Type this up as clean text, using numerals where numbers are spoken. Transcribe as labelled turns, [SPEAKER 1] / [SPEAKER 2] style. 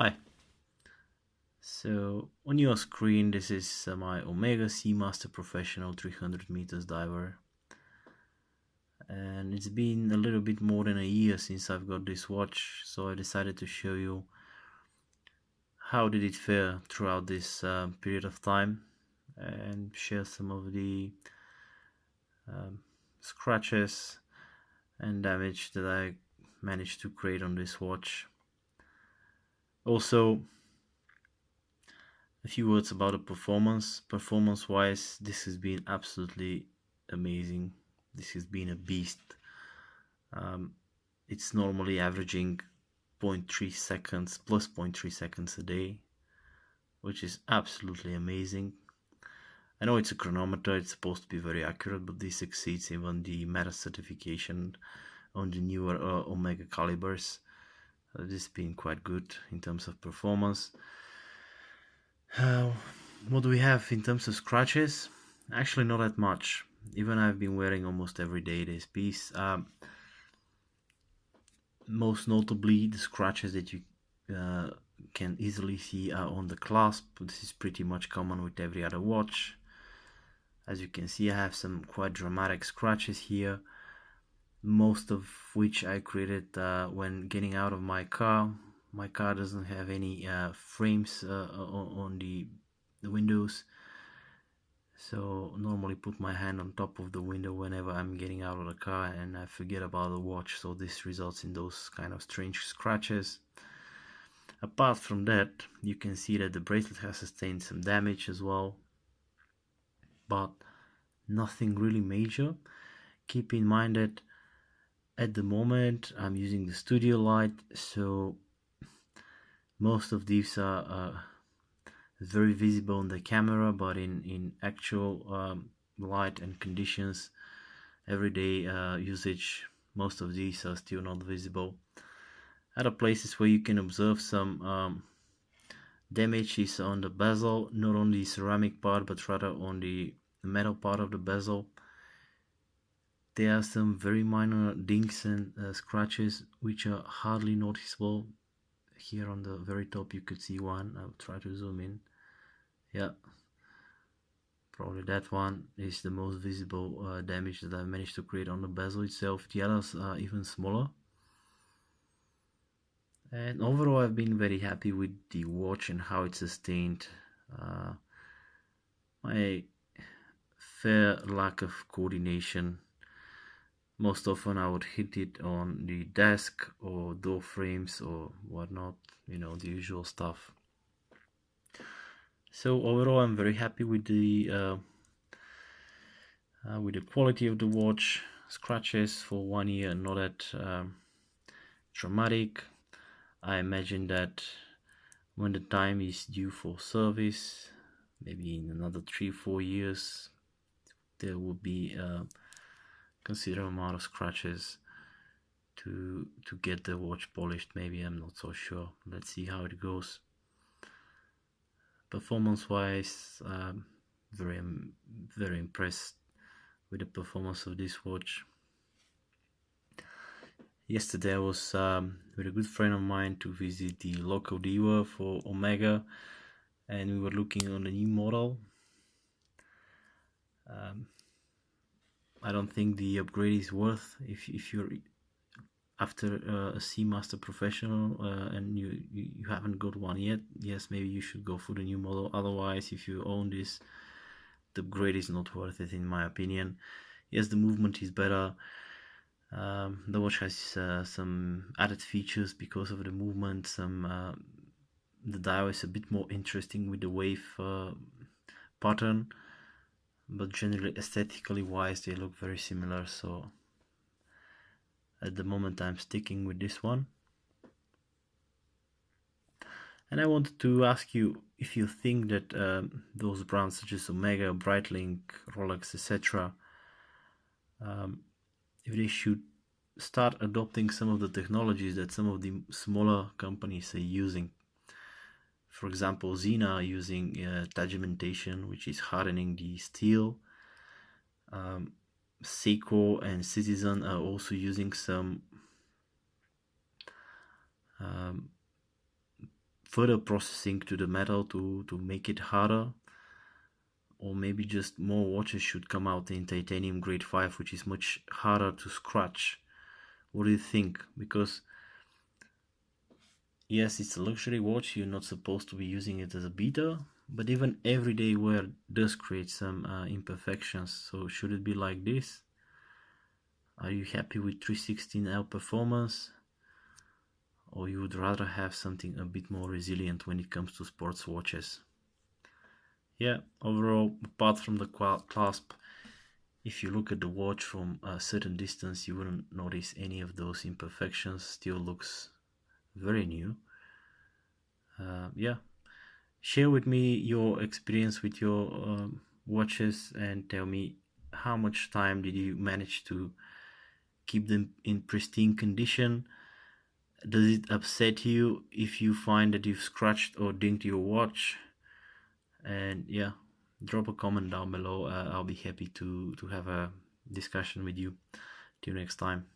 [SPEAKER 1] Hi. So on your screen, this is my Omega Seamaster Professional 300 meters diver, and it's been a little bit more than a year since I've got this watch, so I decided to show you how did it fare throughout this period of time and share some of the um, scratches and damage that I managed to create on this watch. Also, a few words about the performance. Performance wise, this has been absolutely amazing. This has been a beast. Um, it's normally averaging zero point 0.3 seconds plus 0.3 seconds a day, which is absolutely amazing. I know it's a chronometer, it's supposed to be very accurate, but this exceeds even the meta certification on the newer Omega calibers. This has been quite good in terms of performance. Uh, what do we have in terms of scratches? Actually, not that much. Even I've been wearing almost every day this piece. Most notably, the scratches that you uh, can easily see are on the clasp. This is pretty much common with every other watch. As you can see, I have some quite dramatic scratches here, most of which I created when getting out of my car. My car doesn't have any frames on the windows, so normally put my hand on top of the window whenever I'm getting out of the car and I forget about the watch, so this results in those kind of strange scratches. Apart from that, you can see that the bracelet has sustained some damage as well, but nothing really major. Keep in mind that at the moment I'm using the studio light, so most of these are very visible on the camera, but in actual light and conditions, everyday usage, most of these are still not visible. Other places where you can observe some damage is on the bezel, not on the ceramic part but rather on the metal part of the bezel. There are some very minor dinks and scratches which are hardly noticeable. Here on the very top you could see one. I'll try to zoom in. Yeah, probably that one is the most visible damage that I've managed to create on the bezel itself. The others are even smaller. And overall, I've been very happy with the watch and how it sustained my fair lack of coordination. Most often I would hit it on the desk or door frames or whatnot, the usual stuff. So overall, I'm very happy with the quality of the watch. Scratches for 1 year, not that dramatic. I imagine that when the time is due for service, maybe in another 3-4 years, there will be a considerable amount of scratches to get the watch polished. Maybe, I'm not so sure. Let's see how it goes. Performance wise, very very impressed with the performance of this watch. Yesterday I was with a good friend of mine to visit the local dealer for Omega, and we were looking on the new model. I don't think the upgrade is worth if you're after a Seamaster Professional and you haven't got one yet. Yes, maybe you should go for the new model. Otherwise, if you own this, the upgrade is not worth it in my opinion. Yes, the movement is better. The watch has some added features because of the movement. The dial is a bit more interesting with the wave pattern, but generally aesthetically wise they look very similar, so at the moment I'm sticking with this one. And I wanted to ask you if you think that those brands such as Omega, Breitling, Rolex, etc., if they should start adopting some of the technologies that some of the smaller companies are using. For example, Xena using tagementation, which is hardening the steel. Seiko and Citizen are also using some further processing to the metal to make it harder, or maybe just more watches should come out in titanium grade 5, which is much harder to scratch. What do you think? Because yes, it's a luxury watch, you're not supposed to be using it as a beater, but even everyday wear does create some imperfections. So should it be like this? Are you happy with 316L performance? Or you would rather have something a bit more resilient when it comes to sports watches? Yeah, overall, apart from the clasp, if you look at the watch from a certain distance, you wouldn't notice any of those imperfections. Still looks very new. Yeah, share with me your experience with your watches and tell me how much time did you manage to keep them in pristine condition. Does it upset you if you find that you've scratched or dinged your watch? And yeah, drop a comment down below. I'll be happy to have a discussion with you. Till next time.